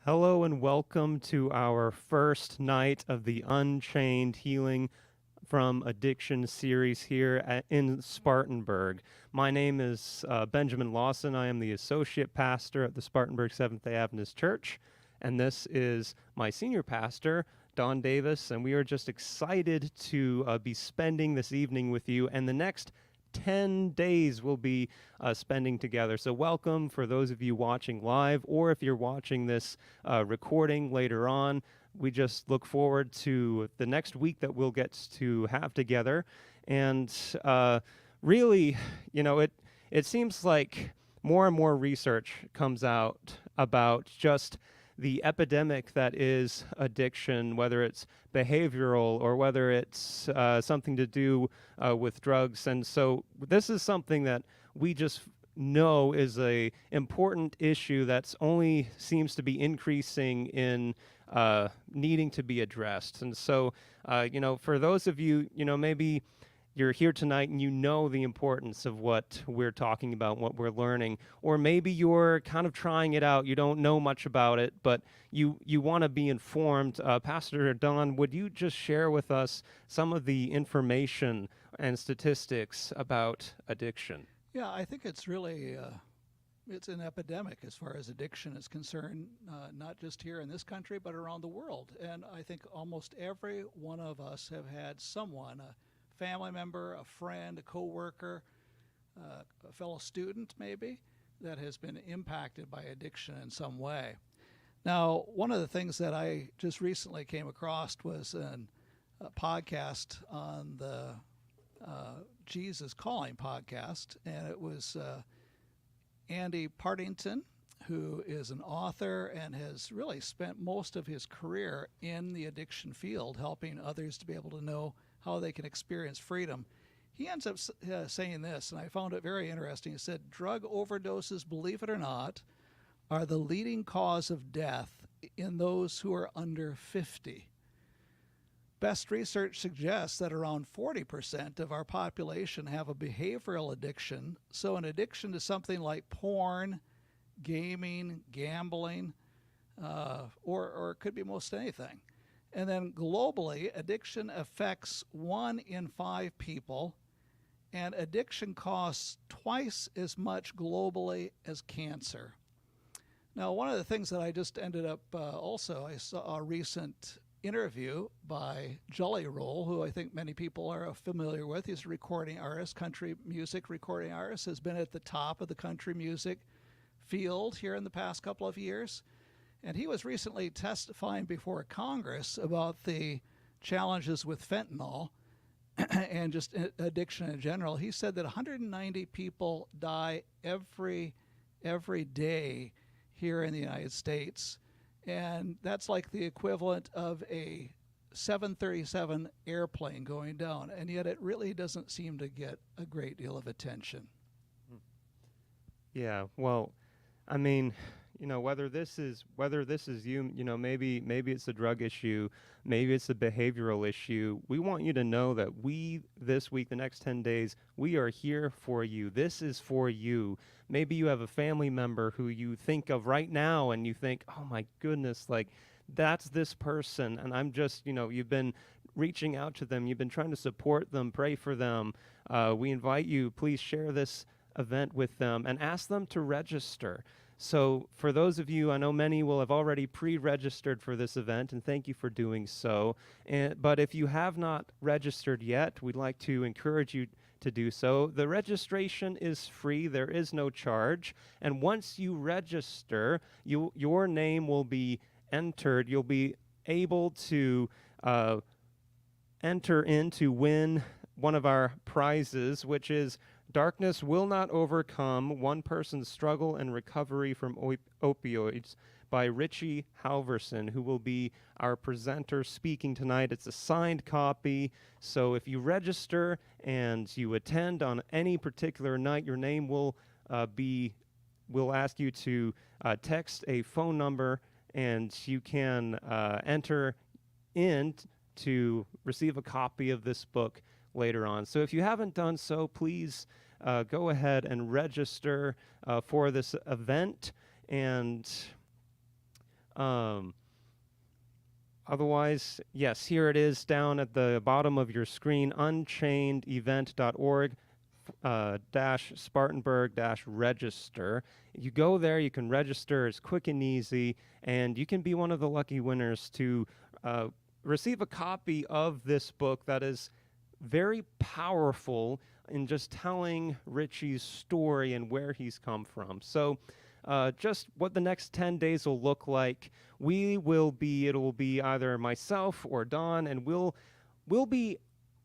Hello and welcome to our first night of the Unchained Healing from Addiction series here in Spartanburg. My name is Benjamin Lawson. I am the associate pastor at the Spartanburg Seventh-day Adventist Church, and this is my senior pastor, Don Davis, and we are just excited to be spending this evening with you and the next 10 days we'll be spending together. So welcome for those of you watching live, or if you're watching this recording later on. We just look forward to the next week that we'll get to have together. And really, it seems like more and more research comes out about just the epidemic that is addiction, whether it's behavioral or whether it's something to do with drugs. And so this is something that we just know is a important issue that's only seems to be increasing in needing to be addressed. And so, for those of you, maybe you're here tonight and you know the importance of what we're talking about, what we're learning, or maybe you're kind of trying it out, you don't know much about it, but you want to be informed. Pastor Don, would you just share with us some of the information and statistics about addiction? Yeah, I think it's really it's an epidemic as far as addiction is concerned, not just here in this country, but around the world. And I think almost every one of us have had someone, a family member, a friend, a coworker, a fellow student maybe, that has been impacted by addiction in some way. Now, one of the things that I just recently came across was a podcast on the Jesus Calling podcast, and it was Andy Partington, who is an author and has really spent most of his career in the addiction field, helping others to be able to know how they can experience freedom. He ends up saying this, and I found it very interesting. He said, drug overdoses, believe it or not, are the leading cause of death in those who are under 50. Best research suggests that around 40% of our population have a behavioral addiction, so an addiction to something like porn, gaming, gambling, or it could be most anything. And then globally, addiction affects 1 in 5 people, and addiction costs twice as much globally as cancer. Now, one of the things that I just ended up I saw a recent interview by Jelly Roll, who I think many people are familiar with. He's a recording artist, country music recording artist, has been at the top of the country music field here in the past couple of years. And he was recently testifying before Congress about the challenges with fentanyl and just addiction in general. He said that 190 people die every day here in the United States. And that's like the equivalent of a 737 airplane going down. And yet it really doesn't seem to get a great deal of attention. Yeah, well, I mean, whether this is you, maybe it's a drug issue, maybe it's a behavioral issue. We want you to know that this week, the next 10 days, we are here for you. This is for you. Maybe you have a family member who you think of right now and you think, oh my goodness, like that's this person. And I'm just, you've been reaching out to them. You've been trying to support them, pray for them. We invite you, please share this event with them and ask them to register. So for those of you, I know many will have already pre-registered for this event, and thank you for doing so. But if you have not registered yet, we'd like to encourage you to do so. The registration is free. There is no charge. And once you register, your name will be entered. You'll be able to enter in to win one of our prizes, which is Darkness Will Not Overcome, One Person's Struggle and Recovery from Opioids by Richie Halverson, who will be our presenter speaking tonight. It's a signed copy, so if you register and you attend on any particular night, your name will we'll ask you to text a phone number, and you can enter in to receive a copy of this book later on. So if you haven't done so, please go ahead and register for this event. And Otherwise, yes, here it is down at the bottom of your screen, unchainedevent.org dash Spartanburg dash register. You go there, you can register. It's quick and easy, and you can be one of the lucky winners to uh, receive a copy of this book that is very powerful in just telling Richie's story and where he's come from. So, just what the next 10 days will look like. It will be either myself or Don, and we'll be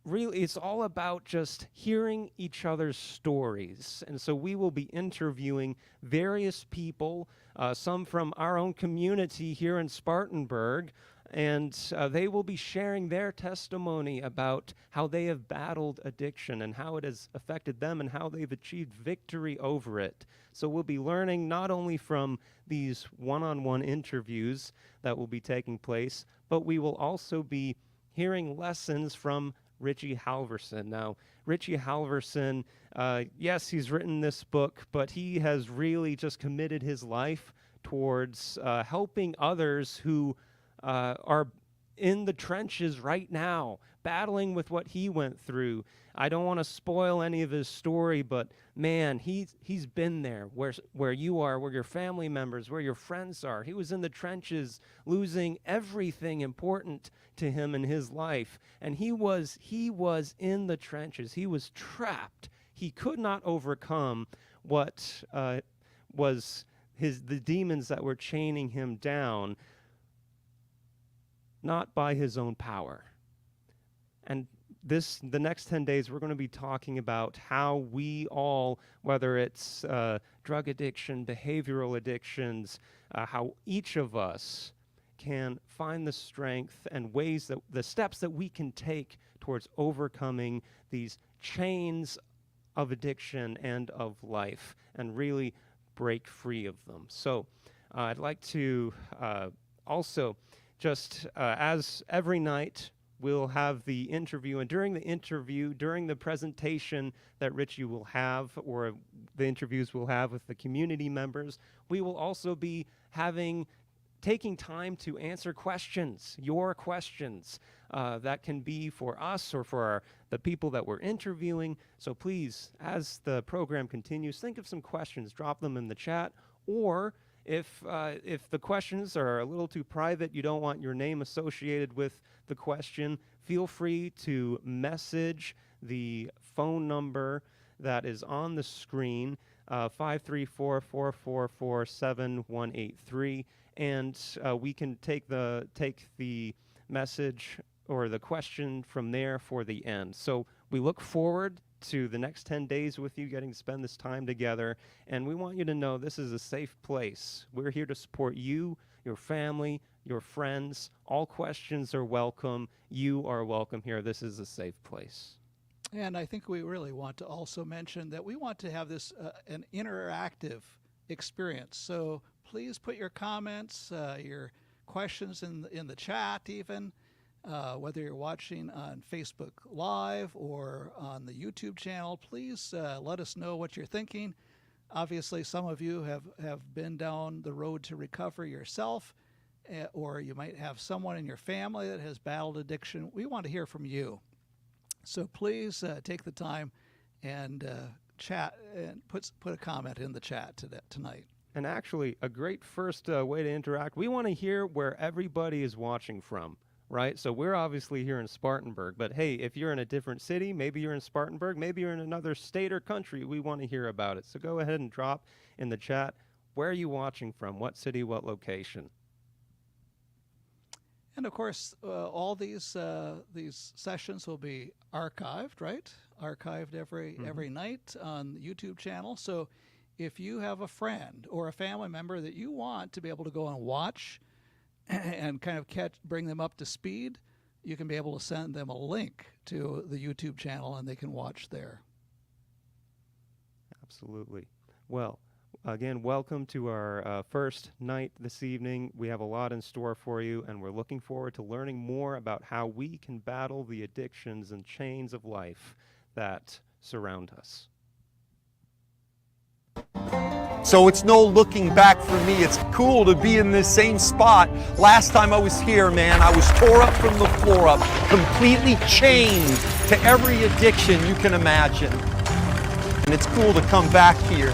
really, it's all about just hearing each other's stories. And so we will be interviewing various people, some from our own community here in Spartanburg, and they will be sharing their testimony about how they have battled addiction and how it has affected them and how they've achieved victory over it. So we'll be learning not only from these one-on-one interviews that will be taking place, but we will also be hearing lessons from Richie Halverson. Now, Richie Halverson, yes, he's written this book, but he has really just committed his life towards helping others who are in the trenches right now, battling with what he went through. I don't want to spoil any of his story, but man, he's been there where you are, where your family members, where your friends are. He was in the trenches, losing everything important to him in his life, and he was in the trenches. He was trapped. He could not overcome what was the demons that were chaining him down, not by his own power. And the next 10 days, we're going to be talking about how we all, whether it's drug addiction, behavioral addictions, how each of us can find the strength and the steps that we can take towards overcoming these chains of addiction and of life and really break free of them. So I'd like to also just as every night, we'll have the interview, and during the presentation that Richie will have, or the interviews we'll have with the community members, we will also be taking time to answer questions, your questions. That can be for us or for the people that we're interviewing. So please, as the program continues, think of some questions, drop them in the chat, or if the questions are a little too private, you don't want your name associated with the question, feel free to message the phone number that is on the screen, 534-444-7183, and we can take the message or the question from there for the end. So we look forward to the next 10 days with you, getting to spend this time together. And we want you to know this is a safe place. We're here to support you, your family, your friends. All questions are welcome. You are welcome here. This is a safe place. And I think we really want to also mention that we want to have this an interactive experience. So please put your comments, your questions in the chat even. Whether you're watching on Facebook Live or on the YouTube channel, please let us know what you're thinking. Obviously, some of you have been down the road to recovery yourself, or you might have someone in your family that has battled addiction. We want to hear from you. So please take the time and chat and put a comment in the chat tonight. And actually, a great first way to interact, we want to hear where everybody is watching from. Right? So we're obviously here in Spartanburg, but hey, if you're in a different city, maybe you're in Spartanburg, maybe you're in another state or country, we want to hear about it. So go ahead and drop in the chat, where are you watching from? What city, what location? And of course, all these sessions will be archived, right? Archived every night on the YouTube channel. So if you have a friend or a family member that you want to be able to go and watch and kind of bring them up to speed, you can be able to send them a link to the YouTube channel and they can watch there. Absolutely. Well, again, welcome to our first night this evening. We have a lot in store for you, and we're looking forward to learning more about how we can battle the addictions and chains of life that surround us. So it's no looking back for me. It's cool to be in this same spot. Last time I was here, man, I was tore up from the floor up, completely chained to every addiction you can imagine. And it's cool to come back here,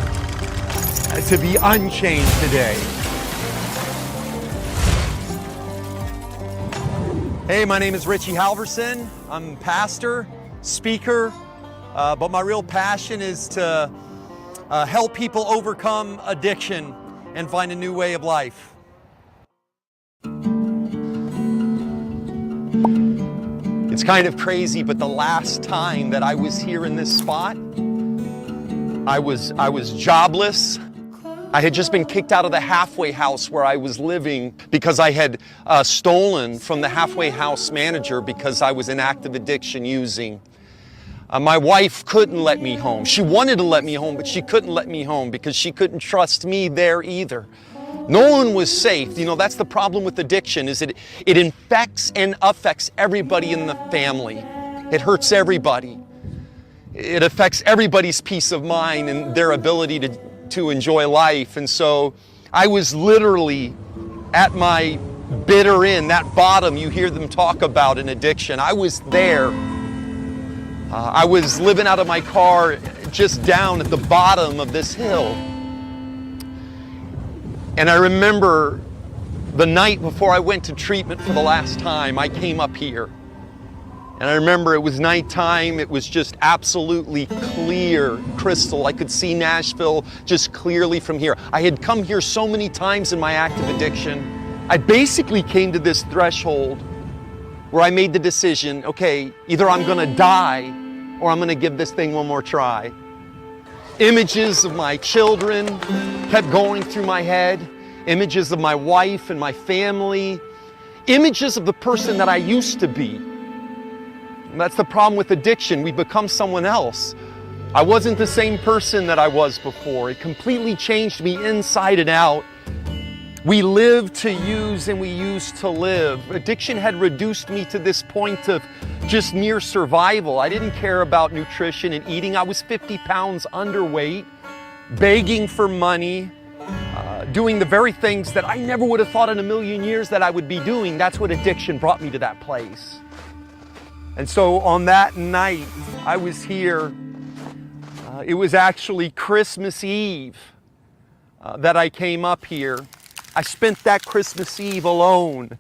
to be unchained today. Hey, my name is Richie Halverson. I'm pastor, speaker, but my real passion is to help people overcome addiction and find a new way of life. It's kind of crazy, but the last time that I was here in this spot, I was jobless. I had just been kicked out of the halfway house where I was living because I had stolen from the halfway house manager because I was in active addiction using. My wife couldn't let me home. She wanted to let me home, but she couldn't let me home because she couldn't trust me there either. No one was safe. You know, that's the problem with addiction, is it infects and affects everybody in the family. It hurts everybody. It affects everybody's peace of mind and their ability to enjoy life. And so I was literally at my bitter end, that bottom you hear them talk about in addiction. I was there. I was living out of my car just down at the bottom of this hill. And I remember the night before I went to treatment for the last time, I came up here. And I remember it was nighttime. It was just absolutely clear, crystal. I could see Nashville just clearly from here. I had come here so many times in my active addiction. I basically came to this threshold where I made the decision, okay, either I'm gonna die or I'm gonna give this thing one more try. Images of my children kept going through my head, images of my wife and my family, images of the person that I used to be. And that's the problem with addiction. We become someone else. I wasn't the same person that I was before. It completely changed me inside and out. We live to use and we use to live. Addiction had reduced me to this point of just mere survival. I didn't care about nutrition and eating. I was 50 pounds underweight, begging for money, doing the very things that I never would have thought in a million years that I would be doing. That's what addiction brought me to that place. And so on that night, I was here. It was actually Christmas Eve that I came up here. I spent that Christmas Eve alone.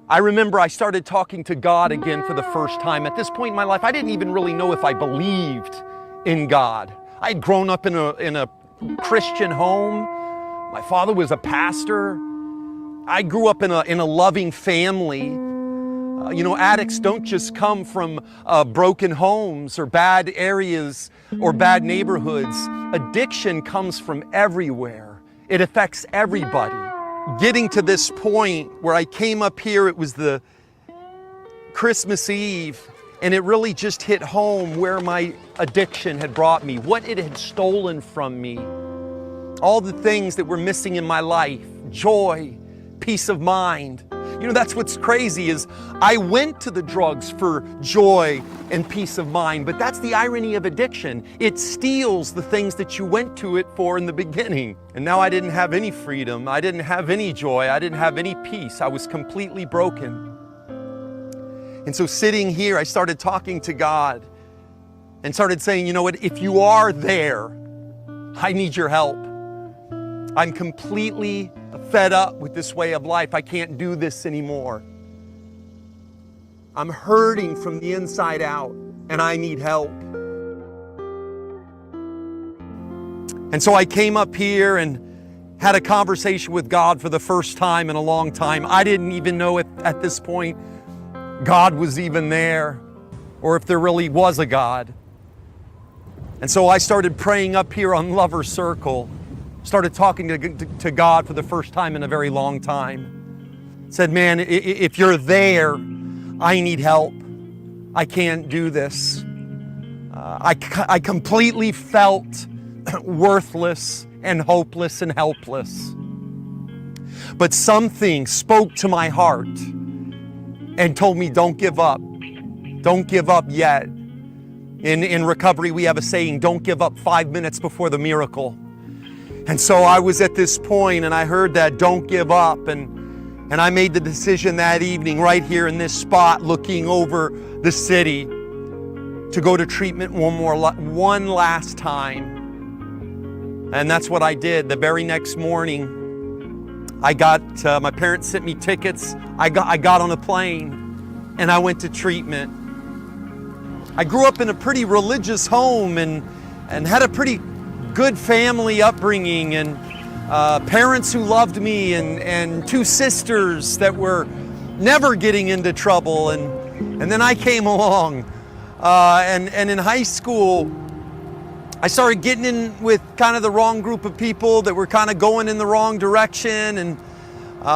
I remember I started talking to God again for the first time. At this point in my life, I didn't even really know if I believed in God. I had grown up in a Christian home. My father was a pastor. I grew up in a loving family. You know, addicts don't just come from broken homes or bad areas or bad neighborhoods. Addiction comes from everywhere. It affects everybody. Getting to this point where I came up here, it was the Christmas Eve, and it really just hit home where my addiction had brought me, what it had stolen from me, all the things that were missing in my life, joy, peace of mind. You know, that's what's crazy is I went to the drugs for joy and peace of mind, but that's the irony of addiction. It steals the things that you went to it for in the beginning. And now I didn't have any freedom. I didn't have any joy. I didn't have any peace. I was completely broken. And so sitting here, I started talking to God and started saying, you know what, if you are there, I need your help. I'm completely fed up with this way of life. I can't do this anymore. I'm hurting from the inside out and I need help. And so I came up here and had a conversation with God for the first time in a long time. I didn't even know if at this point God was even there or if there really was a God. And so I started praying up here on Lover Circle. Started talking to God for the first time in a very long time. Said, man, if you're there, I need help. I can't do this. I completely felt worthless and hopeless and helpless. But something spoke to my heart and told me, don't give up. Don't give up yet. In recovery, we have a saying, don't give up 5 minutes before the miracle. And so I was at this point and I heard that don't give up, and I made the decision that evening right here in this spot looking over the city to go to treatment one last time. And that's what I did. The very next morning, I got, my parents sent me tickets. I got on a plane and I went to treatment. I grew up in a pretty religious home and had a pretty good family upbringing, and parents who loved me, and two sisters that were never getting into trouble. And then I came along. And in high school, I started getting in with kind of the wrong group of people that were kind of going in the wrong direction. And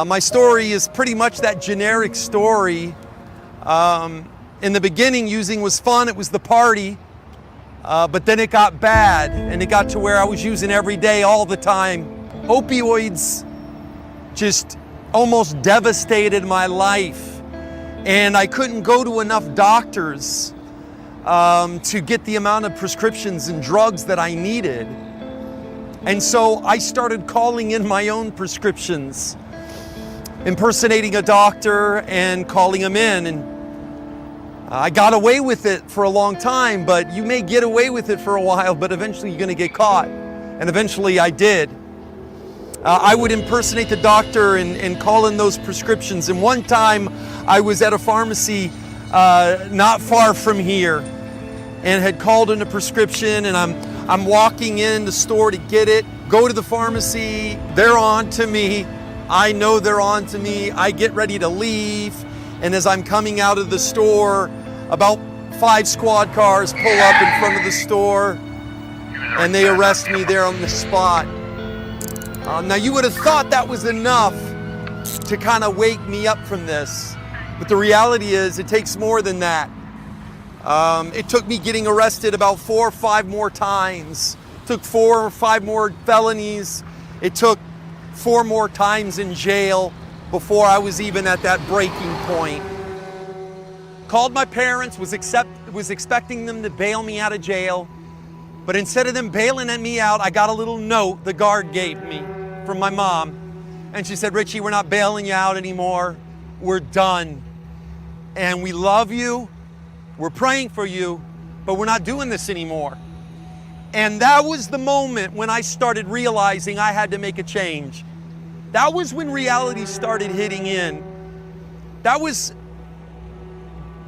my story is pretty much that generic story. In the beginning, using was fun. It was the party. But then it got bad, and it got to where I was using every day, all the time. Opioids just almost devastated my life. And I couldn't go to enough doctors to get the amount of prescriptions and drugs that I needed. And so I started calling in my own prescriptions, impersonating a doctor and calling them in. And I got away with it for a long time, but you may get away with it for a while, but eventually you're going to get caught. And eventually I did. I would impersonate the doctor and call in those prescriptions. And one time I was at a pharmacy not far from here and had called in a prescription, and I'm walking in the store to get it, go to the pharmacy, they're on to me. I know they're on to me. I get ready to leave. And as I'm coming out of the store, about 5 squad cars pull up in front of the store, and they arrest me there on the spot. Now you would have thought that was enough to kind of wake me up from this, but the reality is it takes more than that. It took me getting arrested about 4 or 5 more times. It took 4 or 5 more felonies. It took 4 more times in jail before I was even at that breaking point. Called my parents, was expecting them to bail me out of jail, but instead of them bailing me out, I got a little note the guard gave me from my mom, and she said, "Richie, we're not bailing you out anymore. We're done. And we love you, we're praying for you, but we're not doing this anymore." And that was the moment when I started realizing I had to make a change. That was when reality started hitting in. That was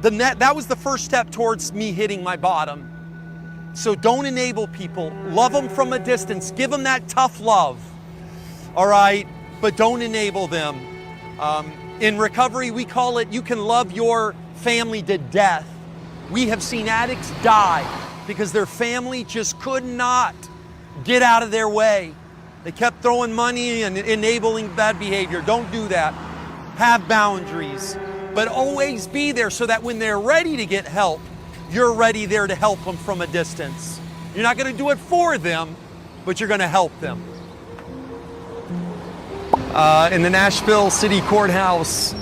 the first step towards me hitting my bottom. So don't enable people. Love them from a distance. Give them that tough love, all right? But don't enable them. In recovery, we call it, you can love your family to death. We have seen addicts die because their family just could not get out of their way. They kept throwing money and enabling bad behavior. Don't do that. Have boundaries, but always be there so that when they're ready to get help, you're ready there to help them from a distance. You're not going to do it for them, but you're going to help them. In the Nashville City Courthouse,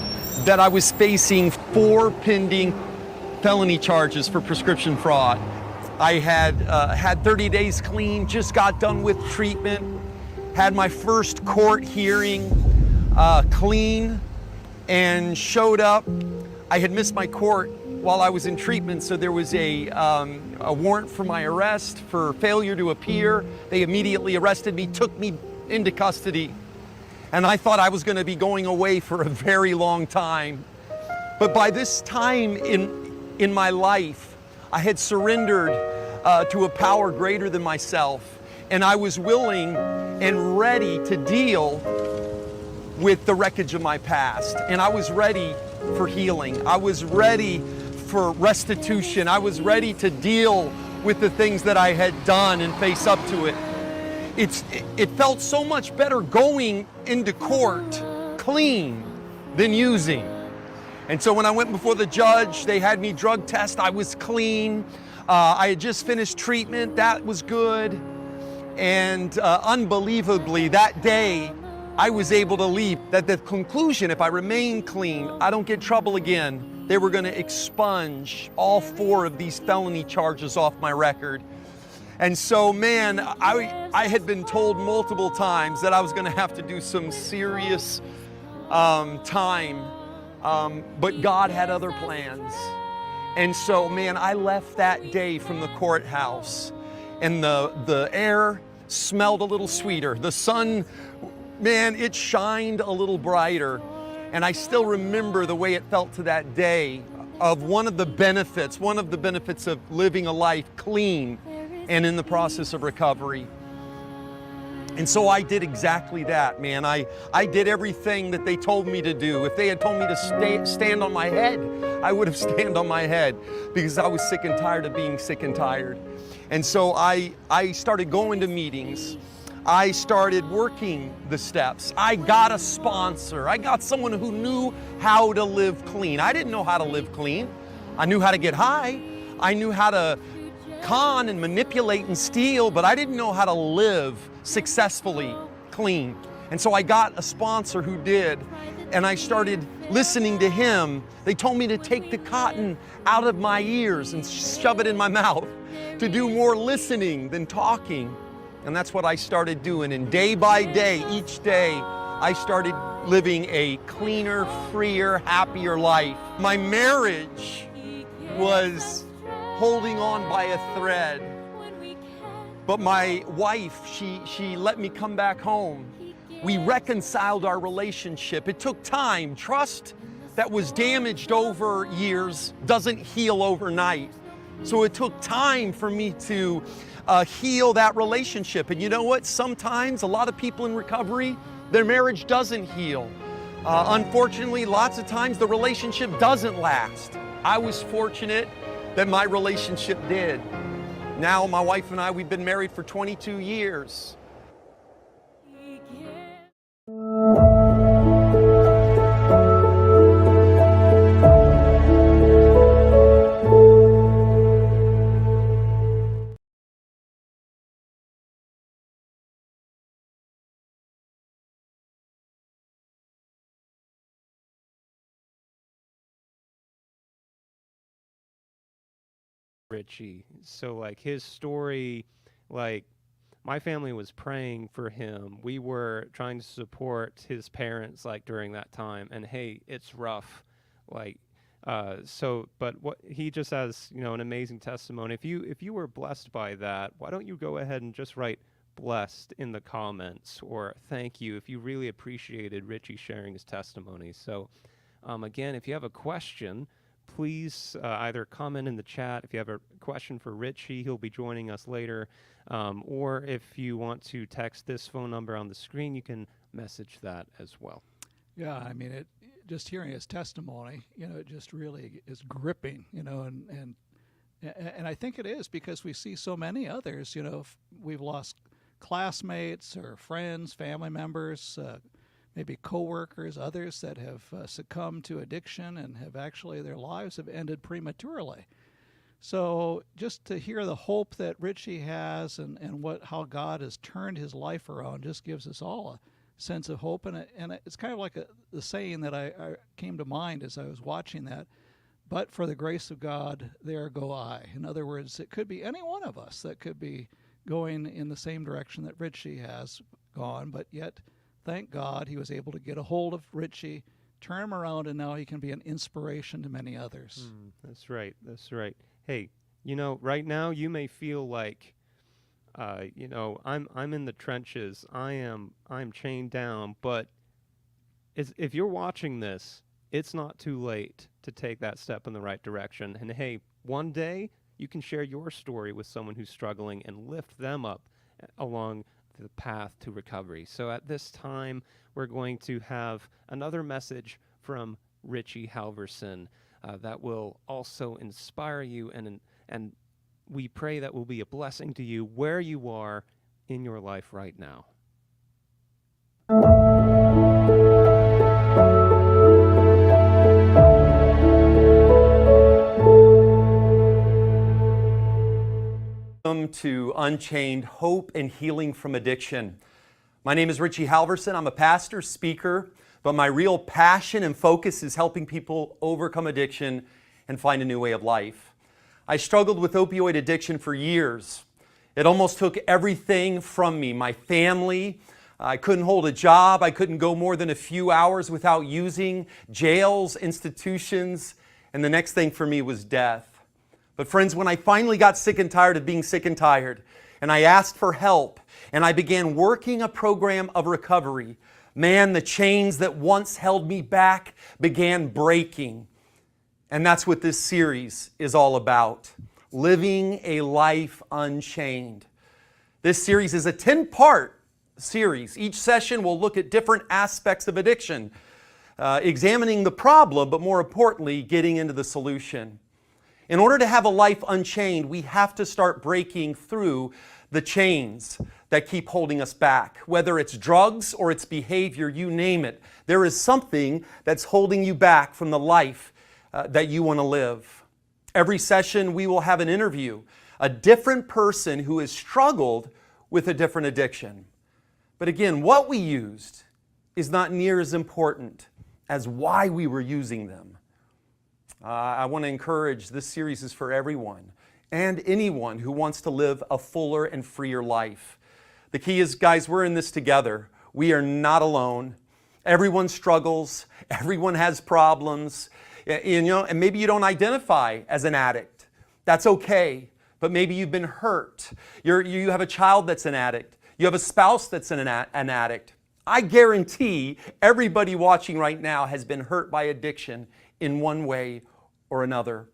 that I was facing 4 pending felony charges for prescription fraud. I had 30 days clean, just got done with treatment, had my first court hearing clean, and showed up. I had missed my court while I was in treatment, so there was a warrant for my arrest for failure to appear. They immediately arrested me, took me into custody, and I thought I was going to be going away for a very long time. But by this time in my life, I had surrendered to a power greater than myself, and I was willing and ready to deal with the wreckage of my past. And I was ready for healing. I was ready for restitution. I was ready to deal with the things that I had done and face up to it. It felt so much better going into court clean than using. And so when I went before the judge, they had me drug test. I was clean. I had just finished treatment. That was good. And unbelievably, that day, I was able to leave. That the conclusion, if I remain clean, I don't get trouble again, They were going to expunge all 4 of these felony charges off my record. And so, man, I had been told multiple times that I was going to have to do some serious time, but God had other plans. And so, man, I left that day from the courthouse, and the air smelled a little sweeter. The sun, man, it shined a little brighter. And I still remember the way it felt to that day of one of the benefits of living a life clean and in the process of recovery. And so I did exactly that, man. I did everything that they told me to do. If they had told me to stand on my head, I would have stand on my head, because I was sick and tired of being sick and tired. And so I started going to meetings. I started working the steps. I got a sponsor. I got someone who knew how to live clean. I didn't know how to live clean. I knew how to get high. I knew how to con and manipulate and steal, but I didn't know how to live successfully clean. And so I got a sponsor who did, and I started listening to him. They told me to take the cotton out of my ears and shove it in my mouth, to do more listening than talking. And that's what I started doing. And day by day, each day, I started living a cleaner, freer, happier life. My marriage was holding on by a thread. But my wife, she let me come back home. We reconciled our relationship. It took time. Trust that was damaged over years doesn't heal overnight. So it took time for me to heal that relationship. And you know what? Sometimes a lot of people in recovery, their marriage doesn't heal. Unfortunately, lots of times the relationship doesn't last. I was fortunate that my relationship did. Now my wife and I, we've been married for 22 years. Richie. So like his story, like my family was praying for him. We were trying to support his parents like during that time. And hey, it's rough. Like but what he just has, an amazing testimony. If you were blessed by that, why don't you go ahead and just write blessed in the comments, or thank you if you really appreciated Richie sharing his testimony. So again, if you have a question, please either comment in the chat. If you have a question for Richie, he'll be joining us later. Or if you want to text this phone number on the screen, you can message that as well. Yeah, I mean, just hearing his testimony, it just really is gripping, and I think it is because we see so many others, we've lost classmates or friends, family members, maybe coworkers, others that have succumbed to addiction and have actually, their lives have ended prematurely. So just to hear the hope that Richie has and how God has turned his life around just gives us all a sense of hope. And it's kind of like the saying that I came to mind as I was watching that, but for the grace of God, there go I. In other words, it could be any one of us that could be going in the same direction that Richie has gone, but yet, thank God, he was able to get a hold of Richie, turn him around, and now he can be an inspiration to many others. That's right. That's right. Hey, right now you may feel like, I'm in the trenches. I'm chained down. But if you're watching this, it's not too late to take that step in the right direction. And hey, one day you can share your story with someone who's struggling and lift them up along the path to recovery. So at this time, we're going to have another message from Richie Halverson that will also inspire you, and we pray that will be a blessing to you where you are in your life right now. Welcome to Unchained, Hope and Healing from Addiction. My name is Richie Halverson. I'm a pastor, speaker, but my real passion and focus is helping people overcome addiction and find a new way of life. I struggled with opioid addiction for years. It almost took everything from me, my family. I couldn't hold a job. I couldn't go more than a few hours without using. Jails, institutions, and the next thing for me was death. But friends, when I finally got sick and tired of being sick and tired, and I asked for help, and I began working a program of recovery, man, the chains that once held me back began breaking. And that's what this series is all about. Living a life unchained. This series is a 10-part series. Each session will look at different aspects of addiction, examining the problem, but more importantly, getting into the solution. In order to have a life unchained, we have to start breaking through the chains that keep holding us back. Whether it's drugs or it's behavior, you name it. There is something that's holding you back from the life that you want to live. Every session we will have an interview, a different person who has struggled with a different addiction. But again, what we used is not near as important as why we were using them. I want to encourage this series is for everyone and anyone who wants to live a fuller and freer life. The key is, guys, we're in this together. We are not alone. Everyone struggles. Everyone has problems. And maybe you don't identify as an addict. That's okay. But maybe you've been hurt. You have a child that's an addict. You have a spouse that's an addict. I guarantee everybody watching right now has been hurt by addiction in one way or another.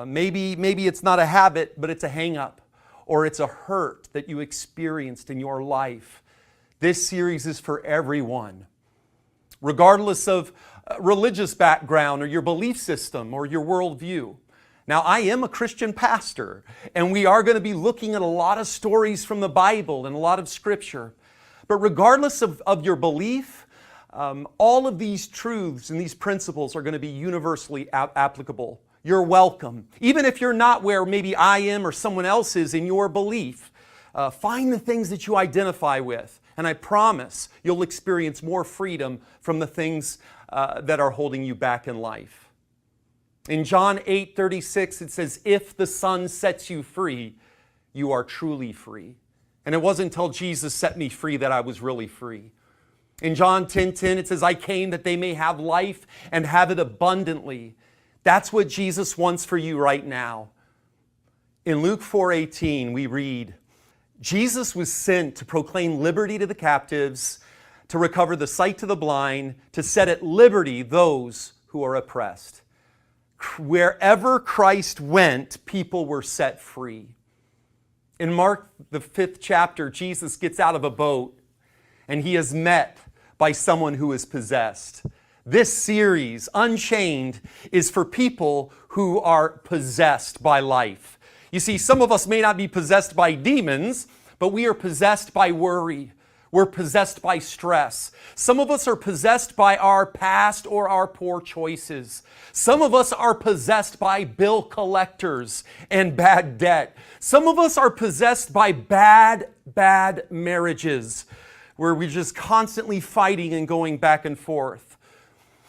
Maybe it's not a habit, but it's a hang-up, or it's a hurt that you experienced in your life. This series is for everyone, regardless of religious background or your belief system or your worldview. Now, I am a Christian pastor, and we are going to be looking at a lot of stories from the Bible and a lot of Scripture. But regardless of your belief, all of these truths and these principles are going to be universally applicable. You're welcome. Even if you're not where maybe I am or someone else is in your belief, find the things that you identify with, and I promise you'll experience more freedom from the things that are holding you back in life. In John 8:36, it says, "If the Son sets you free, you are truly free." And it wasn't until Jesus set me free that I was really free. In John 10:10, it says, "I came that they may have life and have it abundantly." That's what Jesus wants for you right now. In Luke 4:18, we read, "Jesus was sent to proclaim liberty to the captives, to recover the sight to the blind, to set at liberty those who are oppressed." Wherever Christ went, people were set free. In Mark, the 5th chapter, Jesus gets out of a boat and he is met by someone who is possessed. This series, Unchained, is for people who are possessed by life. You see, some of us may not be possessed by demons, but we are possessed by worry. We're possessed by stress. Some of us are possessed by our past or our poor choices. Some of us are possessed by bill collectors and bad debt. Some of us are possessed by bad marriages where we're just constantly fighting and going back and forth.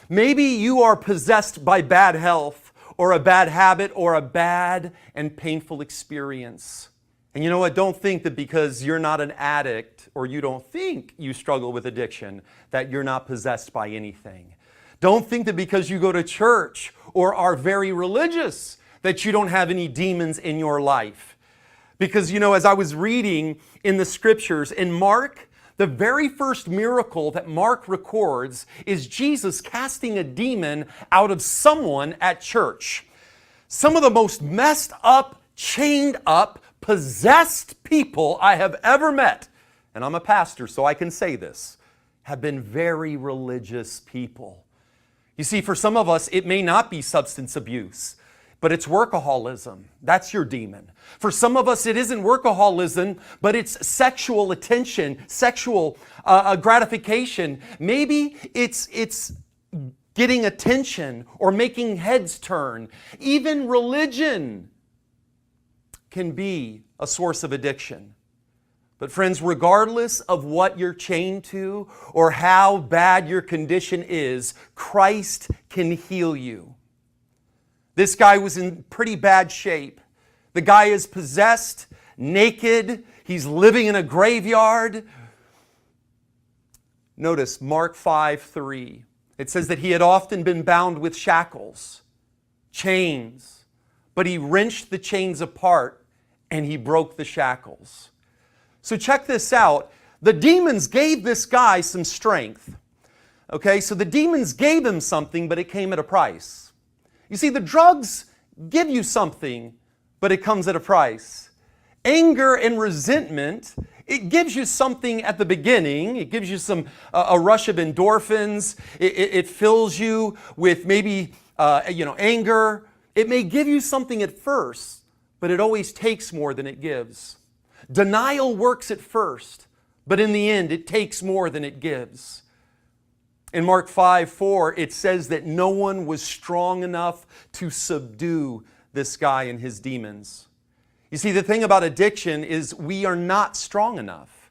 Maybe you are possessed by bad health or a bad habit or a bad and painful experience. And you know what? Don't think that because you're not an addict or you don't think you struggle with addiction that you're not possessed by anything. Don't think that because you go to church or are very religious that you don't have any demons in your life. Because, as I was reading in the Scriptures, in Mark, the very first miracle that Mark records is Jesus casting a demon out of someone at church. Some of the most messed up, chained up, possessed people I have ever met, and I'm a pastor so I can say this, have been very religious people. You see, for some of us, it may not be substance abuse, but it's workaholism. That's your demon. For some of us, it isn't workaholism, but it's sexual attention, sexual gratification. Maybe it's getting attention or making heads turn. Even religion can be a source of addiction. But friends, regardless of what you're chained to or how bad your condition is, Christ can heal you. This guy was in pretty bad shape. The guy is possessed, naked, he's living in a graveyard. Notice Mark 5:3. It says that he had often been bound with shackles, chains, but he wrenched the chains apart and he broke the shackles. So check this out. The demons gave this guy some strength. Okay, so the demons gave him something, but it came at a price. You see, the drugs give you something, but it comes at a price. Anger and resentment, it gives you something at the beginning. It gives you a rush of endorphins. It fills you with maybe anger. It may give you something at first, but it always takes more than it gives. Denial works at first, but in the end, it takes more than it gives. In Mark 5:4, it says that no one was strong enough to subdue this guy and his demons. You see, the thing about addiction is we are not strong enough.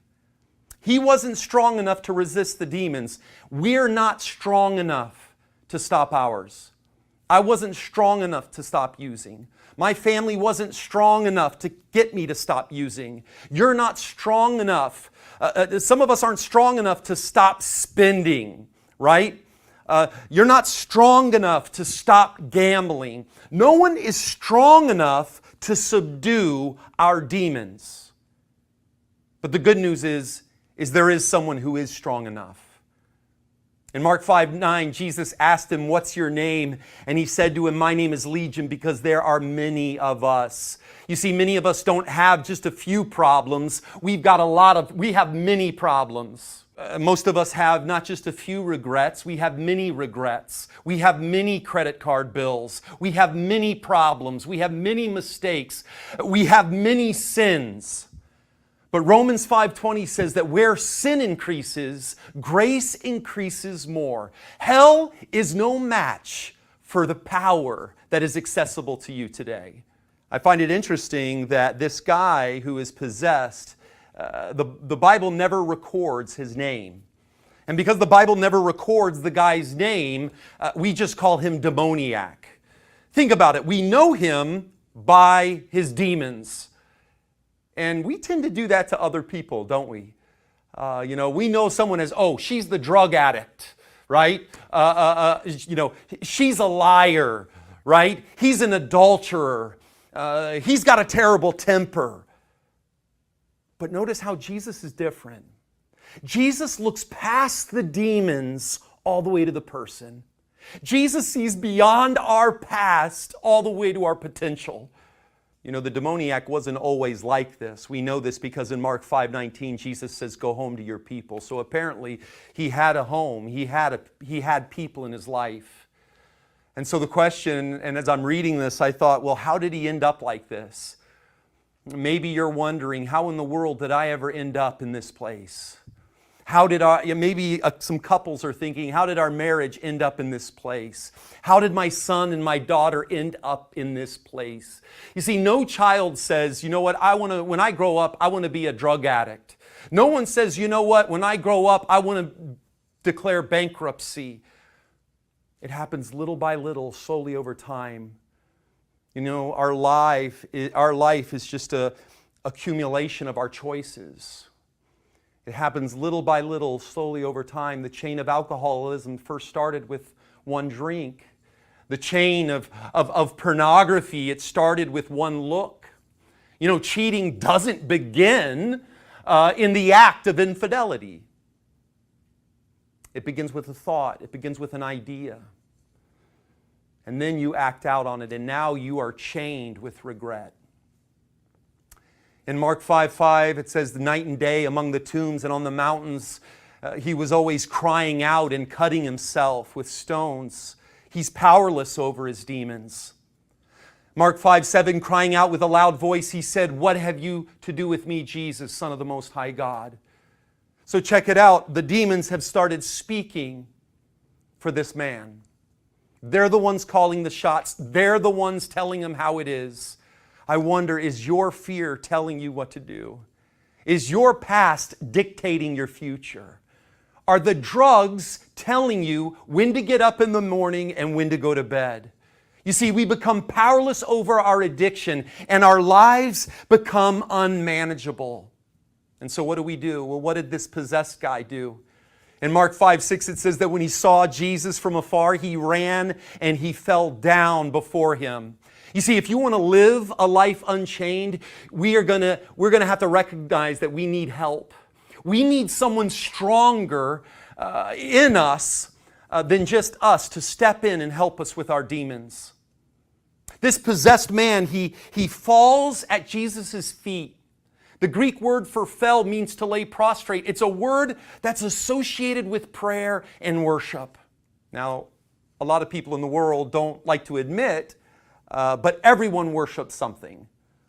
He wasn't strong enough to resist the demons. We're not strong enough to stop ours. I wasn't strong enough to stop using. My family wasn't strong enough to get me to stop using. You're not strong enough. Some of us aren't strong enough to stop spending, right? You're not strong enough to stop gambling. No one is strong enough to subdue our demons. But the good news is there is someone who is strong enough. In Mark 5:9, Jesus asked him, "What's your name?" And he said to him, "My name is Legion, because there are many of us." You see, many of us don't have just a few problems. We have many problems. Most of us have not just a few regrets, we have many regrets. We have many credit card bills. We have many problems. We have many mistakes. We have many sins. But Romans 5:20 says that where sin increases, grace increases more. Hell is no match for the power that is accessible to you today. I find it interesting that this guy who is possessed, the Bible never records his name. And because the Bible never records the guy's name, we just call him demoniac. Think about it. We know him by his demons. And we tend to do that to other people, don't we? We know someone as, oh, she's the drug addict, right? She's a liar, right? He's an adulterer. He's got a terrible temper. But notice how Jesus is different. Jesus looks past the demons all the way to the person. Jesus sees beyond our past all the way to our potential. You know, the demoniac wasn't always like this. We know this because in Mark 5:19, Jesus says, "Go home to your people." So apparently he had a home. He had people in his life. And so the question, and as I'm reading this, I thought, well, how did he end up like this? Maybe you're wondering, how in the world did I ever end up in this place? Maybe some couples are thinking, how did our marriage end up in this place? How did my son and my daughter end up in this place? You see, no child says, you know what, when I grow up, I want to be a drug addict. No one says, you know what, when I grow up, I want to declare bankruptcy. It happens little by little, slowly over time. You know, our life is just an accumulation of our choices. It happens little by little, slowly over time. The chain of alcoholism first started with one drink. The chain of pornography, it started with one look. You know, cheating doesn't begin in the act of infidelity. It begins with a thought. It begins with an idea. And then you act out on it, and now you are chained with regret. In Mark 5:5, it says, the night and day among the tombs and on the mountains, he was always crying out and cutting himself with stones. He's powerless over his demons. Mark 5:7, crying out with a loud voice, he said, "What have you to do with me, Jesus, Son of the Most High God?" So check it out. The demons have started speaking for this man. They're the ones calling the shots. They're the ones telling him how it is. I wonder, is your fear telling you what to do? Is your past dictating your future? Are the drugs telling you when to get up in the morning and when to go to bed? You see, we become powerless over our addiction and our lives become unmanageable. And so what do we do? Well, what did this possessed guy do? In Mark 5:6, it says that when he saw Jesus from afar, he ran and he fell down before him. You see, if you want to live a life unchained, we're gonna have to recognize that we need help. We need someone stronger in us than just us to step in and help us with our demons. This possessed man, he falls at Jesus' feet. The Greek word for fell means to lay prostrate. It's a word that's associated with prayer and worship. Now, a lot of people in the world don't like to admit, but everyone worships something,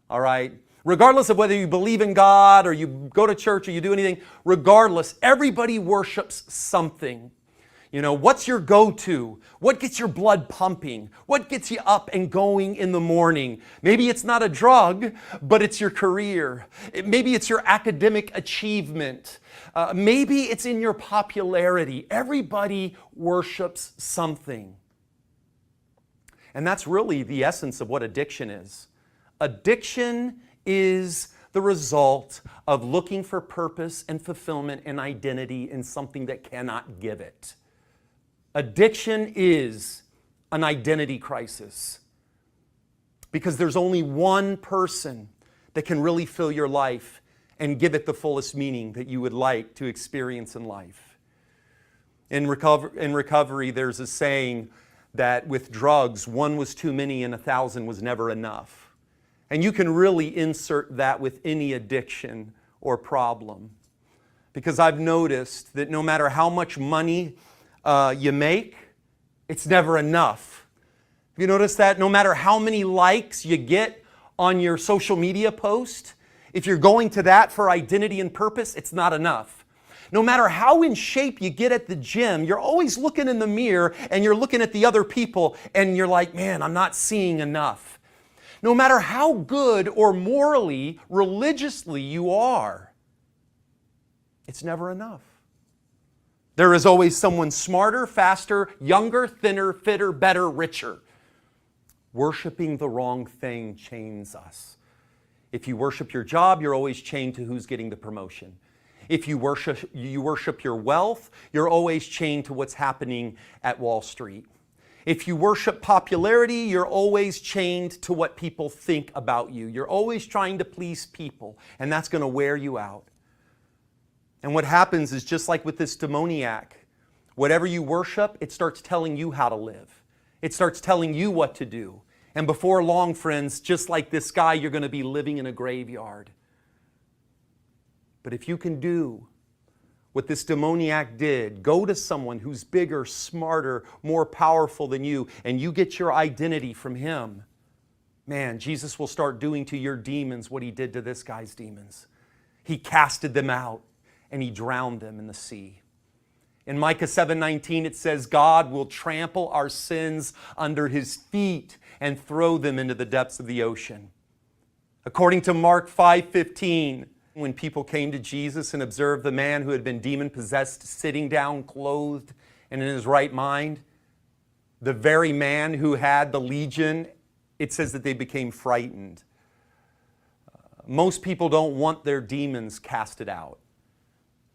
all right? Regardless of whether you believe in God or you go to church or you do anything, regardless, everybody worships something. You know, what's your go-to? What gets your blood pumping? What gets you up and going in the morning? Maybe it's not a drug, but it's your career. Maybe it's your academic achievement. Maybe it's in your popularity. Everybody worships something. And that's really the essence of what addiction is. Addiction is the result of looking for purpose and fulfillment and identity in something that cannot give it. Addiction is an identity crisis because there's only one person that can really fill your life and give it the fullest meaning that you would like to experience in life. In recovery, there's a saying that with drugs, 1 was too many and 1,000 was never enough. And you can really insert that with any addiction or problem. Because I've noticed that no matter how much money you make, it's never enough. Have you noticed that? No matter how many likes you get on your social media post, if you're going to that for identity and purpose, it's not enough. No matter how in shape you get at the gym, you're always looking in the mirror and you're looking at the other people and you're like, man, I'm not seeing enough. No matter how good or morally, religiously you are, it's never enough. There is always someone smarter, faster, younger, thinner, fitter, better, richer. Worshiping the wrong thing chains us. If you worship your job, you're always chained to who's getting the promotion. If you worship your wealth, you're always chained to what's happening at Wall Street. If you worship popularity, you're always chained to what people think about you. You're always trying to please people, and that's going to wear you out. And what happens is just like with this demoniac, whatever you worship, it starts telling you how to live. It starts telling you what to do. And before long, friends, just like this guy, you're going to be living in a graveyard. But if you can do what this demoniac did, go to someone who's bigger, smarter, more powerful than you, and you get your identity from him, man, Jesus will start doing to your demons what he did to this guy's demons. He casted them out and he drowned them in the sea. In Micah 7:19, it says, God will trample our sins under his feet and throw them into the depths of the ocean. According to Mark 5:15, when people came to Jesus and observed the man who had been demon-possessed sitting down, clothed and in his right mind, the very man who had the legion, it says that they became frightened. Most people don't want their demons casted out.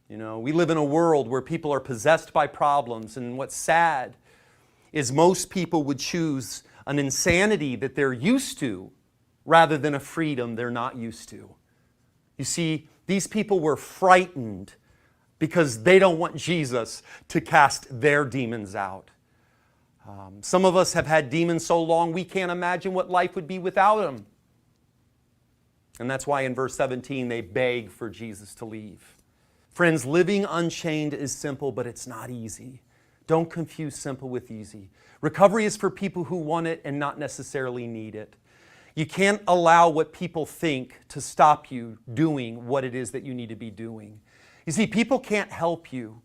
You know, we live in a world where people are possessed by problems, and what's sad is most people would choose an insanity that they're used to rather than a freedom they're not used to. You see, these people were frightened because they don't want Jesus to cast their demons out. Some of us have had demons so long we can't imagine what life would be without them. And that's why in verse 17 they beg for Jesus to leave. Friends, living unchained is simple, but it's not easy. Don't confuse simple with easy. Recovery is for people who want it and not necessarily need it. You can't allow what people think to stop you doing what it is that you need to be doing. You see, people can't help you.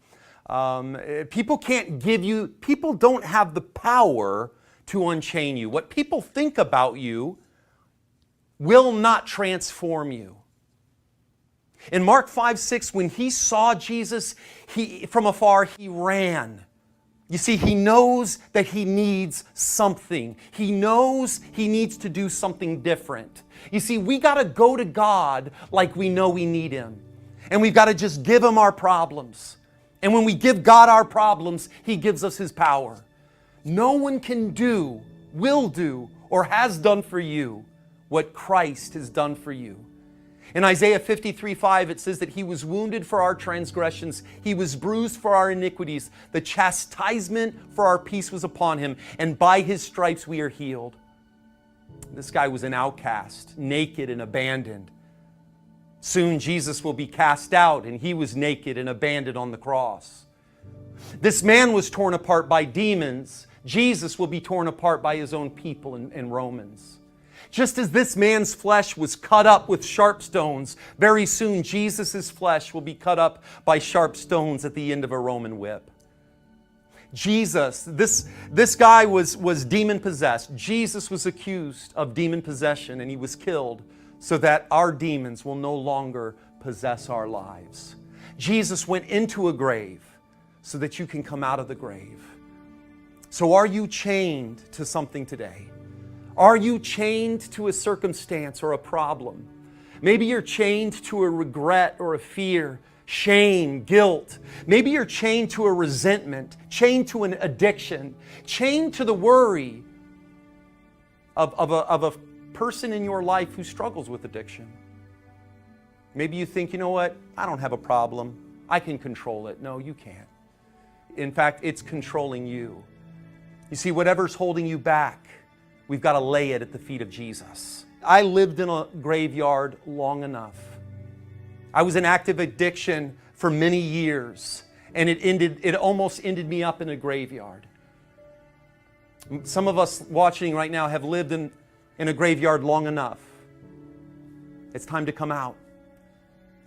People can't give you, people don't have the power to unchain you. What people think about you will not transform you. In Mark 5:6, when he saw Jesus from afar, he ran. You see, he knows that he needs something. He knows he needs to do something different. You see, we got to go to God like we know we need him. And we've got to just give him our problems. And when we give God our problems, he gives us his power. No one can do, will do, or has done for you what Christ has done for you. In Isaiah 53:5, it says that he was wounded for our transgressions. He was bruised for our iniquities. The chastisement for our peace was upon him, and by his stripes we are healed. This guy was an outcast, naked and abandoned. Soon Jesus will be cast out, and he was naked and abandoned on the cross. This man was torn apart by demons. Jesus will be torn apart by his own people in Romans. Just as this man's flesh was cut up with sharp stones, very soon Jesus' flesh will be cut up by sharp stones at the end of a Roman whip. Jesus, this guy was demon-possessed. Jesus was accused of demon possession, and he was killed so that our demons will no longer possess our lives. Jesus went into a grave so that you can come out of the grave. So are you chained to something today? Are you chained to a circumstance or a problem? Maybe you're chained to a regret or a fear, shame, guilt. Maybe you're chained to a resentment, chained to an addiction, chained to the worry of a person in your life who struggles with addiction. Maybe you think, you know what, I don't have a problem. I can control it. No, you can't. In fact, it's controlling you. You see, whatever's holding you back, we've got to lay it at the feet of Jesus. I lived in a graveyard long enough. I was in active addiction for many years, and it almost ended me up in a graveyard. Some of us watching right now have lived in a graveyard long enough. It's time to come out.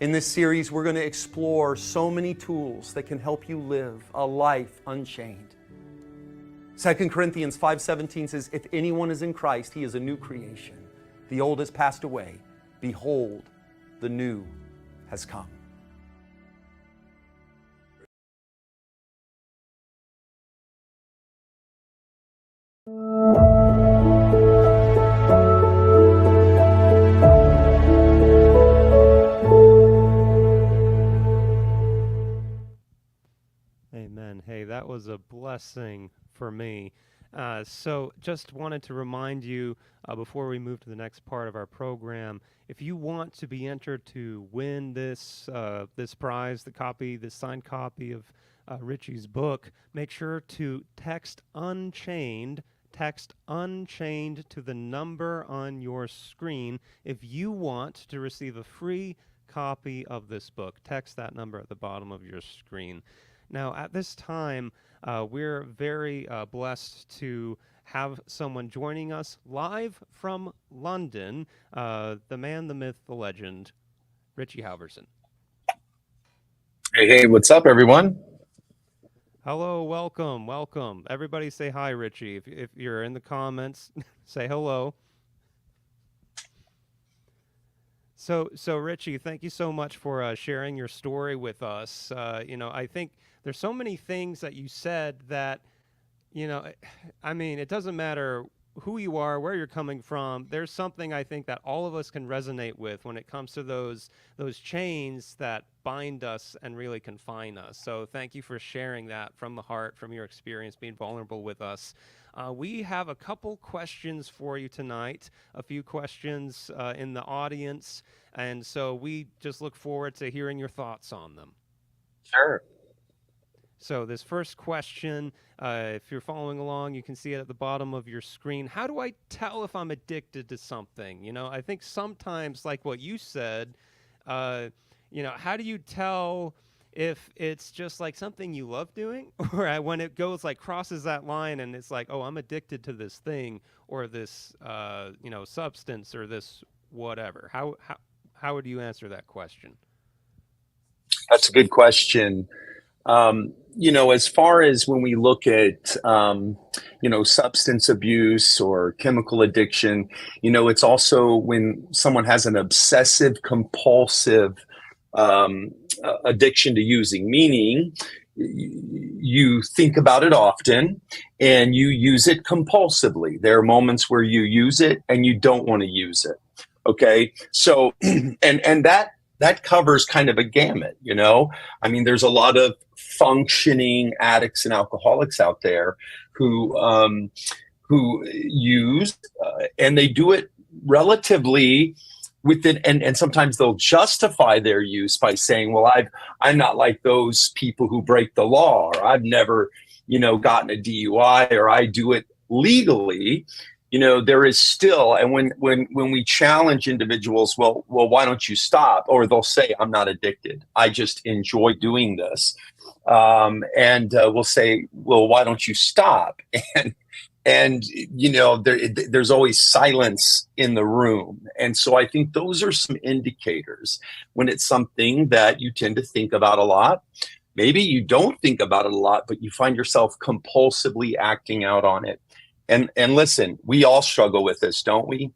In this series, we're going to explore so many tools that can help you live a life unchained. 2 Corinthians 5:17 says, if anyone is in Christ, he is a new creation. The old has passed away. Behold, the new has come. Amen. Hey, that was a blessing for me. So just wanted to remind you before we move to the next part of our program, if you want to be entered to win this prize, the signed copy of Richie's book, make sure to text Unchained to the number on your screen if you want to receive a free copy of this book. Text that number at the bottom of your screen. Now, at this time, we're very blessed to have someone joining us live from London, the man, the myth, the legend, Richie Halverson. Hey, what's up, everyone? Hello, welcome. Everybody say hi, Richie. If you're in the comments, say hello. So Richie, thank you so much for sharing your story with us. I think there's so many things that you said that, I mean, it doesn't matter who you are, where you're coming from. There's something I think that all of us can resonate with when it comes to those chains that bind us and really confine us. So thank you for sharing that from the heart, from your experience, being vulnerable with us. We have a couple questions for you tonight, a few questions in the audience, and so we just look forward to hearing your thoughts on them. Sure. So this first question, if you're following along, you can see it at the bottom of your screen. How do I tell if I'm addicted to something? I think sometimes, like what you said, how do you tell if it's just like something you love doing, or when it goes crosses that line and it's like, oh, I'm addicted to this thing or this, substance or this whatever? How would you answer that question? That's a good question. As far as when we look at, substance abuse or chemical addiction, it's also when someone has an obsessive compulsive addiction to using, meaning you think about it often and you use it compulsively. There are moments where you use it and you don't want to use it. Okay. So, and that covers kind of a gamut, you know? I mean, there's a lot of functioning addicts and alcoholics out there who use, and they do it relatively within, and sometimes they'll justify their use by saying, well, I'm not like those people who break the law, or I've never, gotten a DUI, or I do it legally. There is still, and when we challenge individuals, well, why don't you stop? Or they'll say, I'm not addicted, I just enjoy doing this. And we'll say, well, why don't you stop? And there's always silence in the room. And so I think those are some indicators when it's something that you tend to think about a lot. Maybe you don't think about it a lot, but you find yourself compulsively acting out on it. And listen, we all struggle with this, don't we?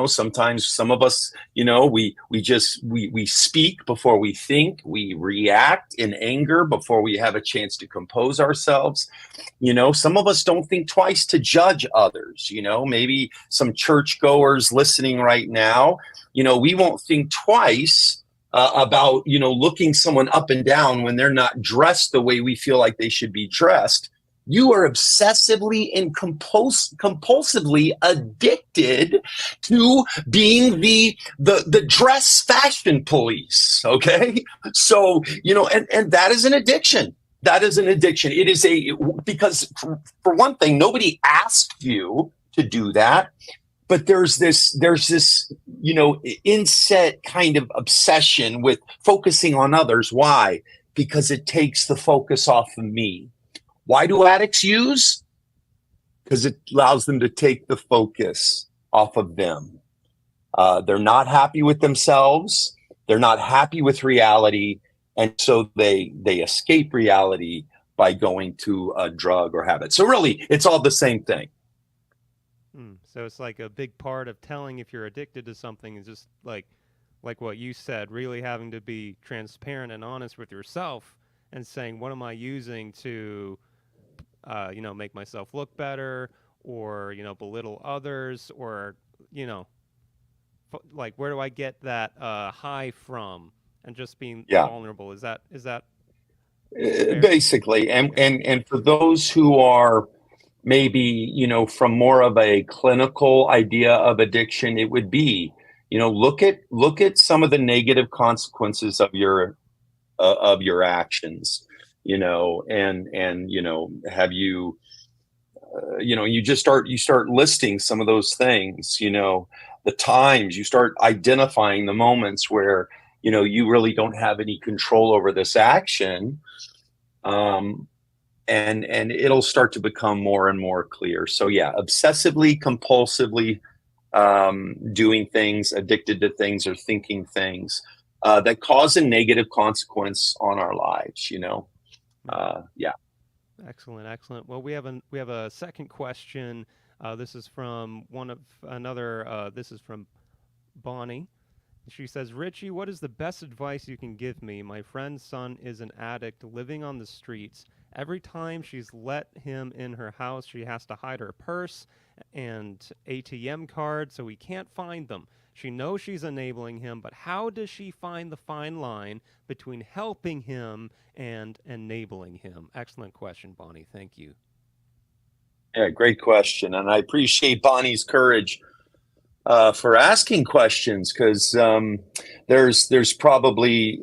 Sometimes some of us, we speak before we think, we react in anger before we have a chance to compose ourselves. Some of us don't think twice to judge others. Maybe some churchgoers listening right now, we won't think twice about, looking someone up and down when they're not dressed the way we feel like they should be dressed. You are obsessively and compulsively addicted to being the dress fashion police. Okay. So, and that is an addiction. That is an addiction. It is because for one thing, nobody asked you to do that, but there's this, inset kind of obsession with focusing on others. Why? Because it takes the focus off of me. Why do addicts use? Because it allows them to take the focus off of them. They're not happy with themselves. They're not happy with reality. And so they escape reality by going to a drug or habit. So really, it's all the same thing. So it's like a big part of telling if you're addicted to something is just like what you said, really having to be transparent and honest with yourself and saying, what am I using to make myself look better, or, belittle others, or, where do I get that high from? And just being vulnerable. Is that fair? Basically, and for those who are maybe, from more of a clinical idea of addiction, it would be, look at some of the negative consequences of your actions. Have you, you start listing some of those things, the times you start identifying the moments where, you really don't have any control over this action. And it'll start to become more and more clear. So yeah, obsessively, compulsively, doing things, addicted to things, or thinking things, that cause a negative consequence on our lives, yeah. Excellent. Well, we have a second question. This is from this is from Bonnie. She says, Richie, what is the best advice you can give me? My friend's son is an addict living on the streets. Every time she's let him in her house, she has to hide her purse and ATM card so he can't find them. She knows she's enabling him, but how does she find the fine line between helping him and enabling him? Excellent question, Bonnie. Thank you. Yeah, great question. And I appreciate Bonnie's courage for asking questions, because there's probably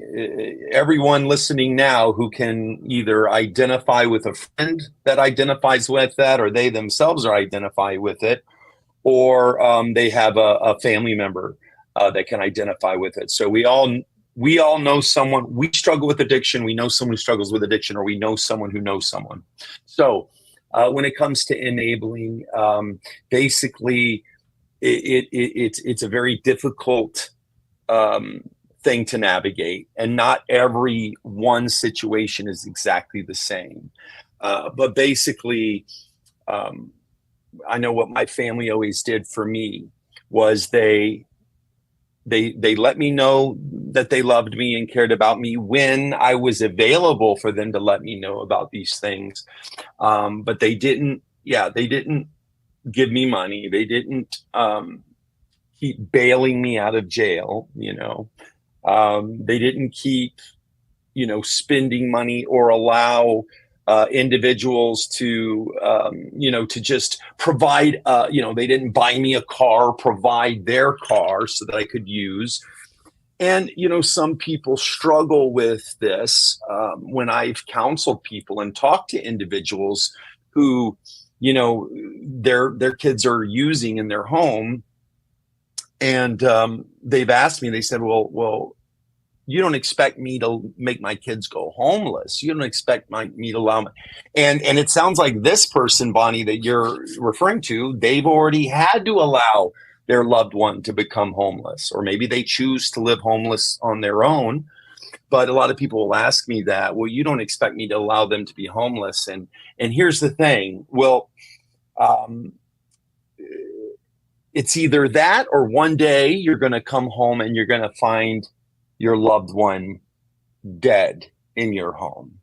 everyone listening now who can either identify with a friend that identifies with that, or they themselves are identify with it, or they have a family member that can identify with it. So we all know someone. We struggle with addiction. We know someone who struggles with addiction, or we know someone who knows someone. So when it comes to enabling, basically, it's a very difficult thing to navigate, and not every one situation is exactly the same. But basically, I know what my family always did for me was they They let me know that they loved me and cared about me when I was available for them to let me know about these things. But they didn't, they didn't give me money. They didn't keep bailing me out of jail, They didn't keep, spending money or allow individuals to, to just provide, they didn't buy me a car, provide their car so that I could use. And, some people struggle with this when I've counseled people and talked to individuals who, their kids are using in their home. And they've asked me, they said, well, you don't expect me to make my kids go homeless. You don't expect me to allow me. And it sounds like this person, Bonnie, that you're referring to, they've already had to allow their loved one to become homeless, or maybe they choose to live homeless on their own. But a lot of people will ask me that, well, you don't expect me to allow them to be homeless. And here's the thing. Well, it's either that, or one day you're going to come home and you're going to find your loved one dead in your home.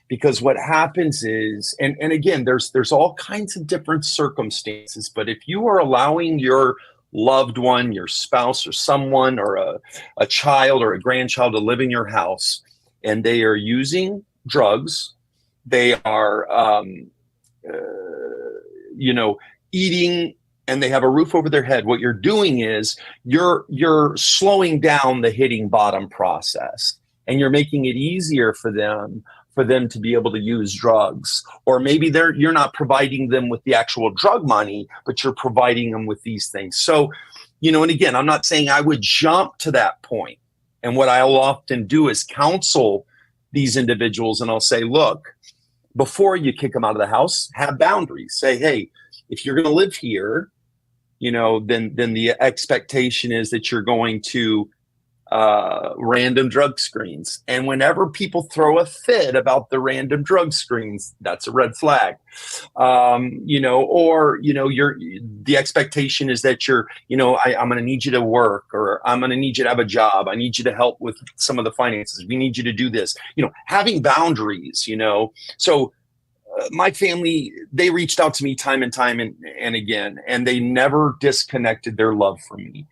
Because what happens is, and again, there's all kinds of different circumstances, but if you are allowing your loved one, your spouse or someone, or a child or a grandchild to live in your house, and they are using drugs, they are, eating, and they have a roof over their head, what you're doing is you're slowing down the hitting bottom process, and you're making it easier for them to be able to use drugs. Or maybe you're not providing them with the actual drug money, but you're providing them with these things. So, and again, I'm not saying I would jump to that point. And what I'll often do is counsel these individuals, and I'll say, look, before you kick them out of the house, have boundaries. Say, hey, if you're going to live here, then the expectation is that you're going to random drug screens. And whenever people throw a fit about the random drug screens, that's a red flag. The expectation is that I'm going to need you to work, or I'm going to need you to have a job. I need you to help with some of the finances. We need you to do this, having boundaries, So my family, they reached out to me time and time and again, and they never disconnected their love for me.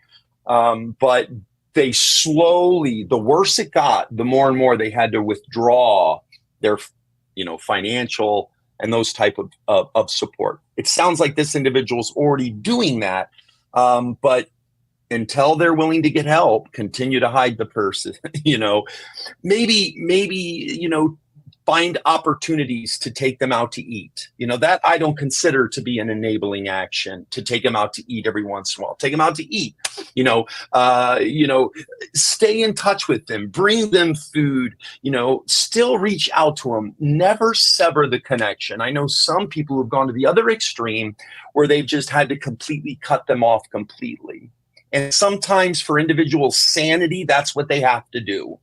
But they slowly, the worse it got, the more and more they had to withdraw their, financial and those type of support. It sounds like this individual's already doing that. But until they're willing to get help, continue to hide the person, maybe, find opportunities to take them out to eat. That I don't consider to be an enabling action, to take them out to eat every once in a while. Take them out to eat, stay in touch with them, bring them food, still reach out to them, never sever the connection. I know some people who've gone to the other extreme where they've just had to completely cut them off completely. And sometimes for individual sanity, that's what they have to do.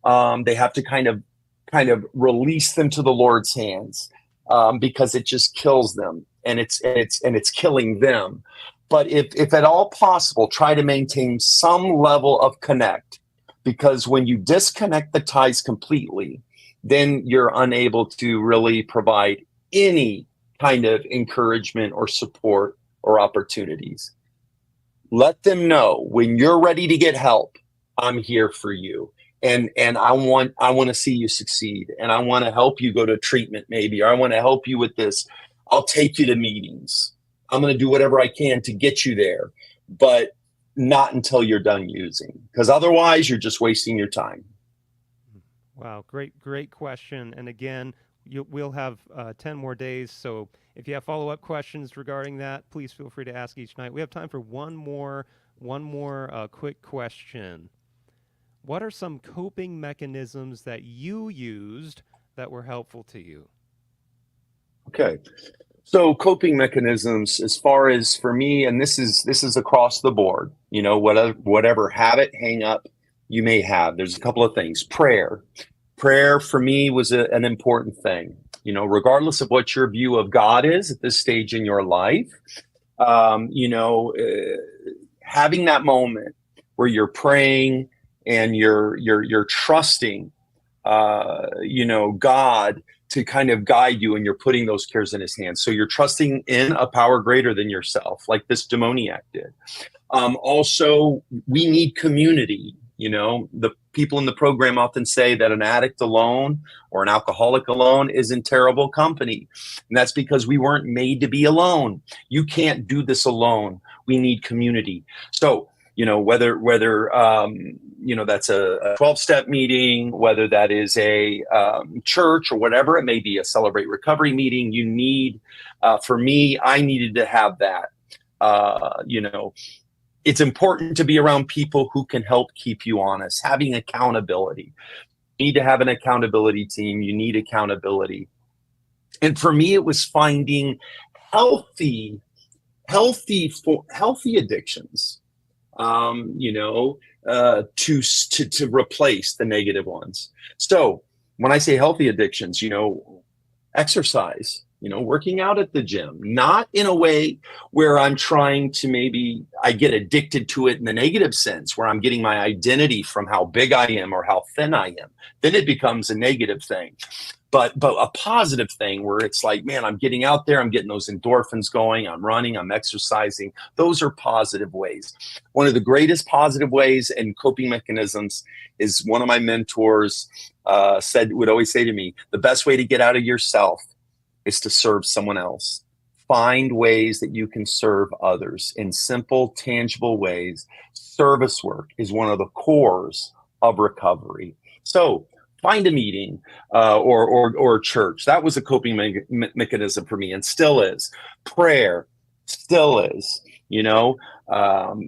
They have to kind of release them to the Lord's hands, because it just kills them, and it's killing them. But if at all possible, try to maintain some level of connect, because when you disconnect the ties completely, then you're unable to really provide any kind of encouragement or support or opportunities. Let them know when you're ready to get help, I'm here for you. And I want to see you succeed, and I want to help you go to treatment maybe, or I want to help you with this. I'll take you to meetings. I'm going to do whatever I can to get you there, but not until you're done using, because otherwise you're just wasting your time. Wow, great question. And again, we'll have 10 more days. So if you have follow-up questions regarding that, please feel free to ask each night. We have time for one more quick question. What are some coping mechanisms that you used that were helpful to you? Okay. So coping mechanisms, as far as for me, and this is across the board, whatever habit, hang up you may have, there's a couple of things. Prayer for me was an important thing, regardless of what your view of God is at this stage in your life, having that moment where you're praying and you're trusting, God to kind of guide you, and you're putting those cares in his hands. So you're trusting in a power greater than yourself, like this demoniac did. Also, we need community. The people in the program often say that an addict alone or an alcoholic alone is in terrible company. And that's because we weren't made to be alone. You can't do this alone. We need community. So, whether that's a 12-step meeting, whether that is a church or whatever it may be, a Celebrate Recovery meeting, you need, for me, I needed to have that. It's important to be around people who can help keep you honest, having accountability. You need to have an accountability team. You need accountability. And for me, it was finding healthy addictions, to replace the negative ones. So when I say healthy addictions, exercise, working out at the gym, not in a way where I'm trying to I get addicted to it in the negative sense, where I'm getting my identity from how big I am or how thin I am. Then it becomes a negative thing. But a positive thing where it's like, man, I'm getting out there, I'm getting those endorphins going, I'm running, I'm exercising. Those are positive ways. One of the greatest positive ways and coping mechanisms is one of my mentors would always say to me, the best way to get out of yourself is to serve someone else. Find ways that you can serve others in simple, tangible ways. Service work is one of the cores of recovery. So find a meeting or church. That was a coping mechanism for me, and still is. Prayer still is.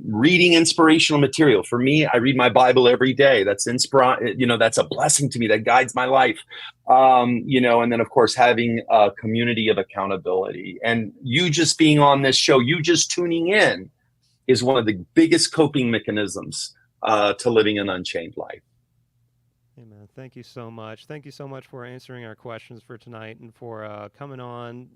Reading inspirational material. For me, I read my Bible every day. That's that's a blessing to me. That guides my life. And then of course having a community of accountability. And you just being on this show, you just tuning in, is one of the biggest coping mechanisms to living an unchained life. Amen. Thank you so much. Thank you so much for answering our questions for tonight and for coming on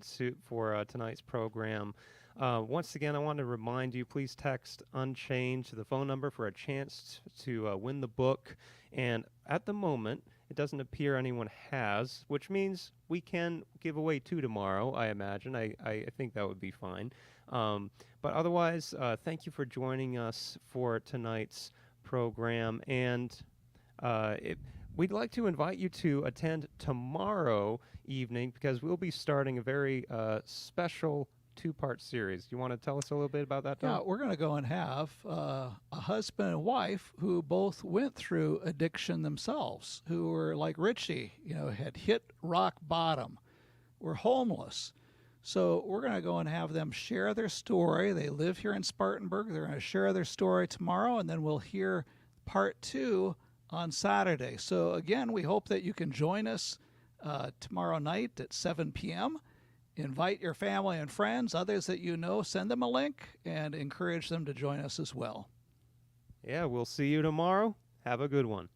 for tonight's program. Once again, I want to remind you, please text Unchained to the phone number for a chance to win the book. And at the moment, it doesn't appear anyone has, which means we can give away 2 tomorrow, I imagine. I think that would be fine. But otherwise, thank you for joining us for tonight's program. And we'd like to invite you to attend tomorrow evening, because we'll be starting a very special 2-part series. Do you want to tell us a little bit about that, Tom? Yeah, we're going to go and have a husband and wife who both went through addiction themselves, who were like Richie, had hit rock bottom, were homeless. So we're going to go and have them share their story. They live here in Spartanburg. They're going to share their story tomorrow, and then we'll hear part 2 on Saturday. So again, we hope that you can join us tomorrow night at 7 p.m. Invite your family and friends, others that you know, send them a link and encourage them to join us as well. Yeah, we'll see you tomorrow. Have a good one.